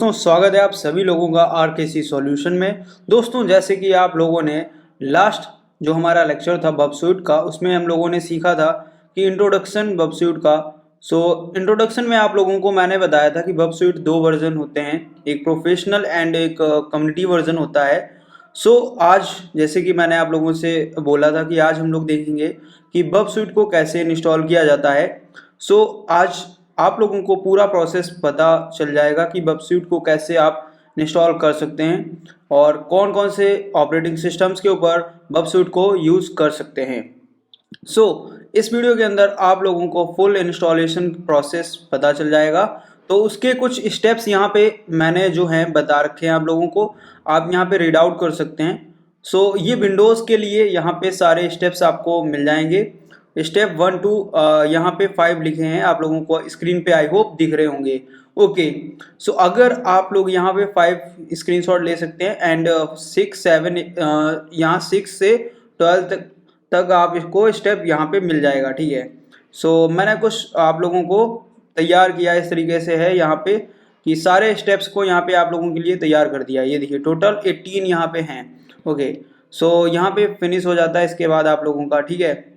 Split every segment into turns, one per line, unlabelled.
दोस्तों स्वागत है आप सभी लोगों का आरकेसी सॉल्यूशन में। दोस्तों जैसे कि आप लोगों ने लास्ट जो हमारा लेक्चर था बबस्यूट का, उसमें हम लोगों ने सीखा था कि इंट्रोडक्शन बबस्यूट का। इंट्रोडक्शन में आप लोगों को मैंने बताया था कि बबस्यूट दो वर्जन होते हैं, एक प्रोफेशनल एंड एक कम्युनिटी वर्जन होता है। आज जैसे कि मैंने आप लोगों से बोला था कि आज हम लोग देखेंगे कि बबस्यूट को कैसे इंस्टॉल किया जाता है। आज आप लोगों को पूरा प्रोसेस पता चल जाएगा कि बबस्यूट को कैसे आप इंस्टॉल कर सकते हैं और कौन कौन से ऑपरेटिंग सिस्टम्स के ऊपर बबस्यूट को यूज़ कर सकते हैं। इस वीडियो के अंदर आप लोगों को फुल इंस्टॉलेशन प्रोसेस पता चल जाएगा। तो उसके कुछ स्टेप्स यहाँ पे मैंने जो हैं बता रखे हैं आप लोगों को, आप यहाँ पे रीड आउट कर सकते हैं। ये विंडोज़ के लिए यहाँ पे सारे स्टेप्स आपको मिल जाएंगे। स्टेप 1 टू यहाँ पे 5 लिखे हैं, आप लोगों को स्क्रीन पे आई होप दिख रहे होंगे। ओके, अगर आप लोग यहाँ पे 5 स्क्रीनशॉट ले सकते हैं एंड 6 7 यहाँ 6 से 12 तक आप इसको स्टेप यहाँ पे मिल जाएगा। ठीक है, मैंने कुछ आप लोगों को तैयार किया इस तरीके से है यहाँ पे कि सारे स्टेप्स को यहाँ पे आप लोगों के लिए तैयार कर दिया। ये देखिए टोटल 18 यहाँ पे हैं। ओके, यहाँ पे फिनिश हो जाता है इसके बाद आप लोगों का। ठीक है,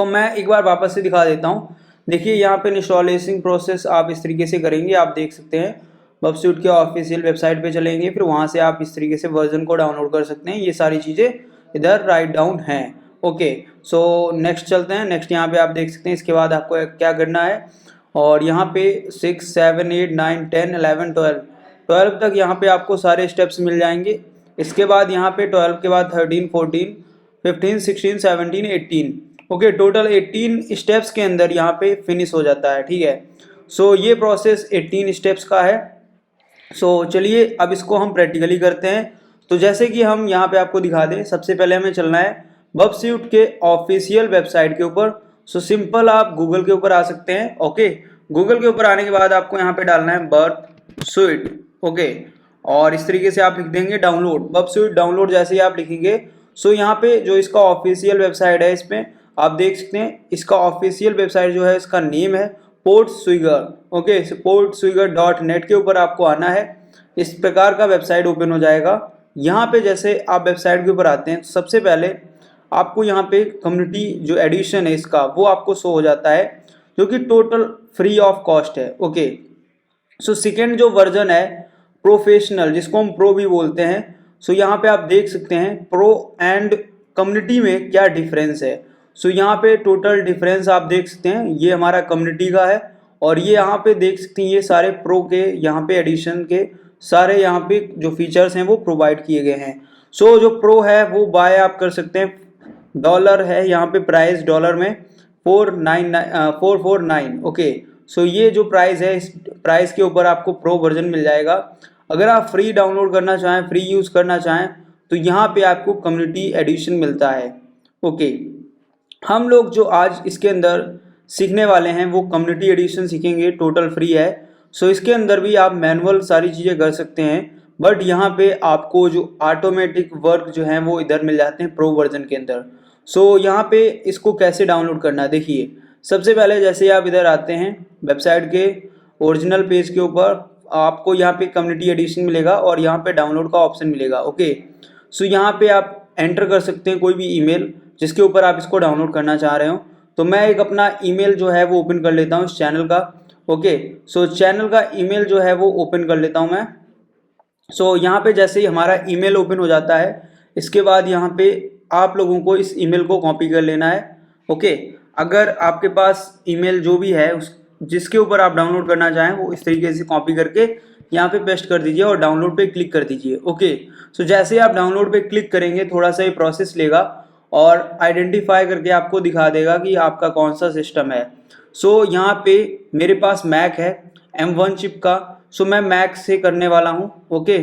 मैं एक बार वापस से दिखा देता हूँ। देखिए यहाँ पे इंस्टॉलेशन प्रोसेस आप इस तरीके से करेंगे, आप देख सकते हैं बबस्यूट के ऑफिशियल वेबसाइट पे चलेंगे, फिर वहाँ से आप इस तरीके से वर्जन को डाउनलोड कर सकते हैं। ये सारी चीज़ें इधर राइट डाउन हैं। ओके, नेक्स्ट चलते हैं। नेक्स्ट यहाँ पे आप देख सकते हैं इसके बाद आपको क्या करना है, और यहाँ पे 6 7 8 9 10 11 12 तक यहाँ पे आपको सारे स्टेप्स मिल जाएंगे। इसके बाद यहाँ पे 12 के बाद 13 14 15 16 17 18। ओके, टोटल 18 स्टेप्स के अंदर यहाँ पे फिनिश हो जाता है। ठीक है, ये प्रोसेस 18 स्टेप्स का है। चलिए अब इसको हम प्रैक्टिकली करते हैं। तो जैसे कि हम यहाँ पे आपको दिखा दें, सबसे पहले हमें चलना है बबस्यूट के ऑफिशियल वेबसाइट के ऊपर। सिंपल आप गूगल के ऊपर आ सकते हैं। ओके, गूगल के ऊपर आने के बाद आपको यहाँ पे डालना है बबस्यूट। ओके, और इस तरीके से आप लिख देंगे डाउनलोड, बबस्यूट डाउनलोड। जैसे ही आप लिखेंगे यहाँ पे जो इसका ऑफिशियल वेबसाइट है, इसमें आप देख सकते हैं इसका ऑफिशियल वेबसाइट जो है इसका नेम है पोर्टस्विगर। ओके, portswigger.net के ऊपर आपको आना है। इस प्रकार का वेबसाइट ओपन हो जाएगा। यहाँ पे जैसे आप वेबसाइट के ऊपर आते हैं, सबसे पहले आपको यहाँ पे कम्युनिटी जो एडिशन है इसका वो आपको शो हो जाता है, जो कि टोटल फ्री ऑफ कॉस्ट है। ओके, सेकेंड जो वर्जन है प्रोफेशनल, जिसको हम प्रो भी बोलते हैं, यहाँ पे आप देख सकते हैं प्रो एंड कम्युनिटी में क्या डिफरेंस है। यहाँ पे टोटल डिफरेंस आप देख सकते हैं, ये हमारा कम्युनिटी का है, और ये यहाँ पे देख सकते हैं ये सारे प्रो के यहाँ पे एडिशन के सारे यहाँ पे जो फीचर्स हैं वो प्रोवाइड किए गए हैं। जो प्रो है वो बाय आप कर सकते हैं, डॉलर है यहाँ पे प्राइस, डॉलर में 449। ओके, ये जो प्राइस है, इस प्राइस के ऊपर आपको प्रो वर्जन मिल जाएगा। अगर आप फ्री डाउनलोड करना चाहें, फ्री यूज़ करना चाहें, तो यहाँ पे आपको कम्युनिटी एडिशन मिलता है। ओके, हम लोग जो आज इसके अंदर सीखने वाले हैं वो कम्युनिटी एडिशन सीखेंगे, टोटल फ्री है। इसके अंदर भी आप मैनुअल सारी चीज़ें कर सकते हैं, बट यहाँ पे आपको जो ऑटोमेटिक वर्क जो है वो इधर मिल जाते हैं प्रो वर्जन के अंदर। यहाँ पे इसको कैसे डाउनलोड करना है, देखिए सबसे पहले जैसे आप इधर आते हैं वेबसाइट के ओरिजिनल पेज के ऊपर, आपको यहाँ पे कम्युनिटी एडिशन मिलेगा और यहाँ पे डाउनलोड का ऑप्शन मिलेगा। ओके, यहाँ पे आप एंटर कर सकते हैं कोई भी ईमेल जिसके ऊपर आप इसको डाउनलोड करना चाह रहे हो। तो मैं एक अपना ईमेल जो है वो ओपन कर लेता हूँ इस चैनल का। ओके, चैनल का ईमेल जो है वो ओपन कर लेता हूँ मैं। यहाँ पे जैसे ही हमारा ईमेल ओपन हो जाता है, इसके बाद यहाँ पे आप लोगों को इस ईमेल को कॉपी कर लेना है। ओके, अगर आपके पास ईमेल जो भी है उस जिसके ऊपर आप डाउनलोड करना चाहें, वो इस तरीके से कॉपी करके यहाँ पे पेस्ट कर दीजिए और डाउनलोड पे क्लिक कर दीजिए। ओके, जैसे ही आप डाउनलोड पे क्लिक करेंगे, थोड़ा सा ये प्रोसेस लेगा और आइडेंटिफाई करके आपको दिखा देगा कि आपका कौन सा सिस्टम है। यहाँ पे मेरे पास मैक है M1 चिप का, मैं मैक से करने वाला हूँ। ओके,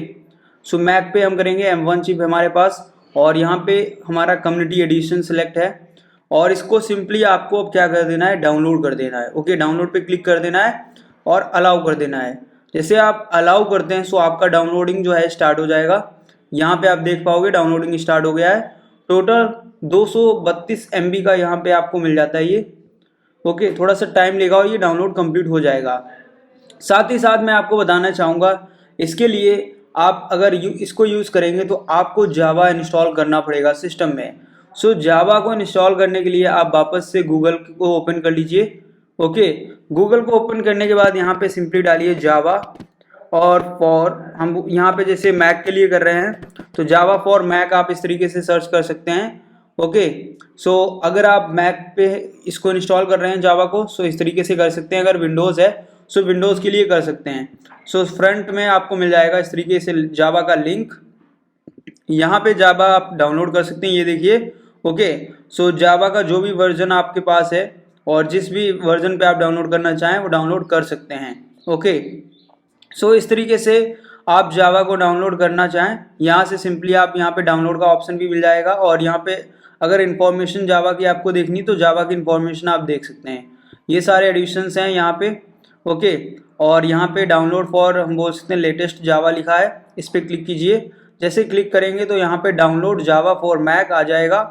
मैक पे हम करेंगे, M1 चिप हमारे पास, और यहाँ पे हमारा कम्युनिटी एडिशन सेलेक्ट है, और इसको सिंपली आपको अब क्या कर देना है, डाउनलोड कर देना है। ओके, डाउनलोड पे क्लिक कर देना है और अलाउ कर देना है। जैसे आप अलाउ करते हैं आपका डाउनलोडिंग जो है स्टार्ट हो जाएगा। यहाँ पे आप देख पाओगे डाउनलोडिंग स्टार्ट हो गया है। टोटल 232 MB का यहाँ पे आपको मिल जाता है ये। ओके, थोड़ा सा टाइम लेगा और ये डाउनलोड कंप्लीट हो जाएगा। साथ ही साथ मैं आपको बताना चाहूँगा इसके लिए आप अगर इसको यूज़ करेंगे तो आपको जावा इंस्टॉल करना पड़ेगा सिस्टम में। सो जावा को इंस्टॉल करने के लिए आप वापस से गूगल को ओपन कर लीजिए। ओके, गूगल को ओपन करने के बाद यहाँ पे सिंपली डालिए जावा, और फॉर हम यहाँ पे जैसे मैक के लिए कर रहे हैं तो जावा फॉर मैक आप इस तरीके से सर्च कर सकते हैं। ओके, सो अगर आप मैक पे इसको इंस्टॉल कर रहे हैं जावा को, सो इस तरीके से कर सकते हैं। अगर विंडोज़ है सो विंडोज़ के लिए कर सकते हैं। सो फ्रंट में आपको मिल जाएगा इस तरीके से जावा का लिंक, यहाँ पे जावा आप डाउनलोड कर सकते हैं, ये देखिए। ओके, सो जावा का जो भी वर्जन आपके पास है और जिस भी वर्जन पे आप डाउनलोड करना चाहें वो डाउनलोड कर सकते हैं। ओके, सो इस तरीके से आप जावा को डाउनलोड करना चाहें, यहाँ से सिंपली आप यहाँ पे डाउनलोड का ऑप्शन भी मिल जाएगा, और यहाँ पे अगर इन्फॉर्मेशन जावा की आपको देखनी तो जावा की इन्फॉर्मेशन आप देख सकते हैं। ये सारे एडिशंस हैं यहाँ पे। ओके, और यहाँ पे डाउनलोड फॉर हम बोल सकते हैं लेटेस्ट जावा लिखा है, इस पर क्लिक कीजिए। जैसे क्लिक करेंगे तो यहाँ पे डाउनलोड जावा फॉर मैक आ जाएगा,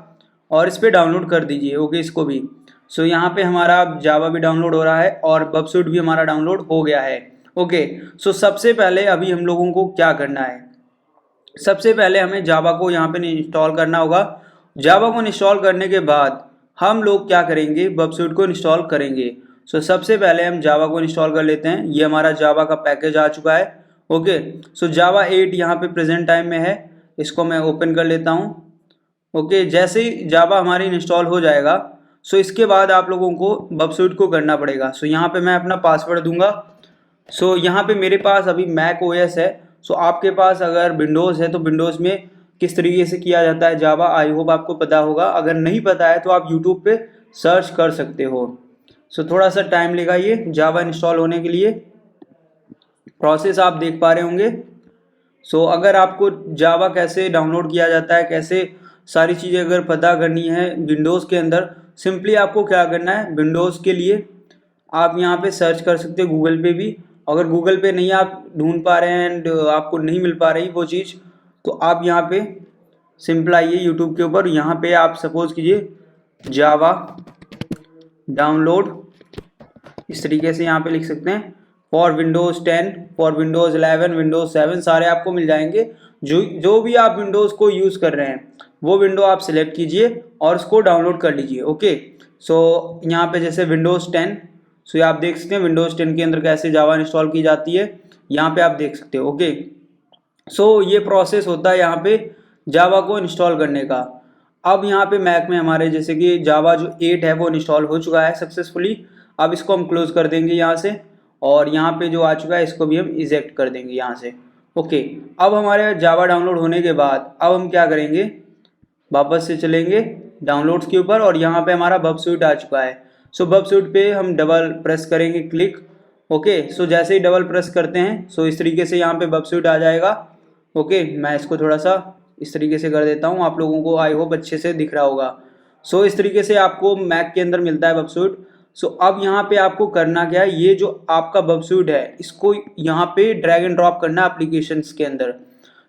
और इस पर डाउनलोड कर दीजिए। ओके, इसको भी। सो यहाँ पे हमारा जावा भी डाउनलोड हो रहा है और बबसूट भी हमारा डाउनलोड हो गया है। ओके, सो सबसे पहले अभी हम लोगों को क्या करना है, सबसे पहले हमें जावा को यहाँ पे इंस्टॉल करना होगा। जावा को इंस्टॉल करने के बाद हम लोग क्या करेंगे, बबसूट को इंस्टॉल करेंगे। सो सबसे पहले हम जावा को इंस्टॉल कर लेते हैं। ये हमारा जावा का पैकेज आ चुका है। ओके, सो जावा 8 यहाँ पे प्रेजेंट टाइम में है, इसको मैं ओपन कर लेता हूँ। ओके, जैसे ही जावा हमारी इंस्टॉल हो जाएगा सो इसके बाद आप लोगों को बबसूट को करना पड़ेगा। सो यहाँ पे मैं अपना पासवर्ड दूंगा। सो यहाँ पे मेरे पास अभी मैक ओएस है। सो आपके पास अगर विंडोज़ है तो विंडोज़ में किस तरीके से किया जाता है जावा, आई होप आपको पता होगा। अगर नहीं पता है तो आप यूट्यूब पे सर्च कर सकते हो। सो थोड़ा सा टाइम लेगा ये जावा इंस्टॉल होने के लिए, प्रोसेस आप देख पा रहे होंगे। सो अगर आपको जावा कैसे डाउनलोड किया जाता है, कैसे सारी चीज़ें अगर पता करनी है विंडोज़ के अंदर, सिंपली आपको क्या करना है, विंडोज़ के लिए आप यहाँ पे सर्च कर सकते हो गूगल पे भी। अगर गूगल पे नहीं आप ढूंढ पा रहे हैं एंड आपको नहीं मिल पा रही वो चीज़, तो आप यहाँ पे सिंपल आइए यूट्यूब के ऊपर, यहाँ पे आप सपोज कीजिए जावा डाउनलोड, इस तरीके से यहाँ पे लिख सकते हैं। For Windows 10, for Windows 11, Windows 7 सारे आपको मिल जाएंगे। जो भी आप विंडोज़ को यूज़ कर रहे हैं वो विंडो आप सिलेक्ट कीजिए और उसको डाउनलोड कर लीजिए। ओके, सो यहाँ पे जैसे विंडोज़ 10, सो ये आप देख सकते हैं विंडोज़ 10 के अंदर कैसे जावा इंस्टॉल की जाती है, यहाँ पे आप देख सकते हो। ओके, सो ये प्रोसेस होता है यहाँ पे जावा को इंस्टॉल करने का। अब यहाँ पे मैक में हमारे जैसे कि जावा जो 8 है वो इंस्टॉल हो चुका है सक्सेसफुली। अब इसको हम क्लोज कर देंगे यहाँ से, और यहाँ पे जो आ चुका है इसको भी हम इजेक्ट कर देंगे यहाँ से। ओके, अब हमारे जावा डाउनलोड होने के बाद अब हम क्या करेंगे, वापस से चलेंगे डाउनलोड्स के ऊपर, और यहाँ पे हमारा बबसूट आ चुका है। सो बबसूट पे हम डबल प्रेस करेंगे क्लिक। ओके, सो जैसे ही डबल प्रेस करते हैं सो इस तरीके से यहाँ पे बबसूट आ जाएगा। ओके, मैं इसको थोड़ा सा इस तरीके से कर देता हूँ, आप लोगों को आई होप अच्छे से दिख रहा होगा। सो इस तरीके से आपको मैक के अंदर मिलता है बबसूट। सो अब यहाँ पे आपको करना क्या है, ये जो आपका बबसूट है इसको यहाँ पे ड्रैग एंड ड्रॉप करना है एप्लीकेशंस के अंदर।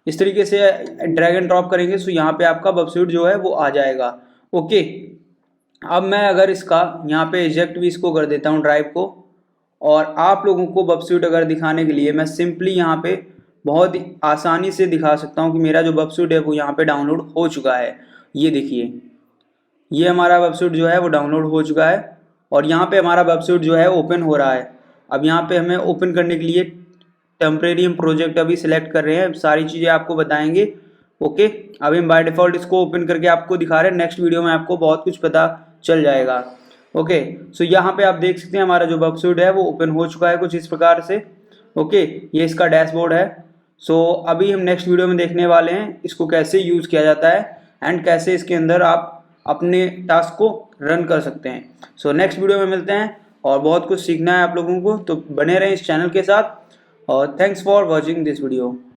इस तरीके से ड्रैग एंड ड्रॉप करेंगे सो यहाँ पे आपका बबसूट जो है वो आ जाएगा। ओके, अब मैं अगर इसका यहाँ पे इजेक्ट भी इसको कर देता हूँ ड्राइव को, और आप लोगों को बबसूट अगर दिखाने के लिए मैं सिंपली यहाँ पे बहुत ही आसानी से दिखा सकता हूँ कि मेरा जो बबसूट है वो यहाँ पे डाउनलोड हो चुका है। ये देखिए, ये हमारा बबसूट जो है वो डाउनलोड हो चुका है, और यहाँ पे हमारा बबसूट जो है ओपन हो रहा है। अब यहाँ पे हमें ओपन करने के लिए टेम्परेरी हम प्रोजेक्ट अभी सिलेक्ट कर रहे हैं, सारी चीज़ें आपको बताएंगे। ओके, अभी हम बाय डिफ़ॉल्ट इसको ओपन करके आपको दिखा रहे हैं, नेक्स्ट वीडियो में आपको बहुत कुछ पता चल जाएगा। ओके, सो यहाँ पे आप देख सकते हैं हमारा जो बबसूट है वो ओपन हो चुका है कुछ इस प्रकार से। ओके, ये इसका डैशबोर्ड है। सो अभी हम नेक्स्ट वीडियो में देखने वाले हैं इसको कैसे यूज़ किया जाता है एंड कैसे इसके अंदर आप अपने टास्क को रन कर सकते हैं। सो नेक्स्ट वीडियो में मिलते हैं, और बहुत कुछ सीखना है आप लोगों को, तो बने रहें इस चैनल के साथ, और thanks for watching this video.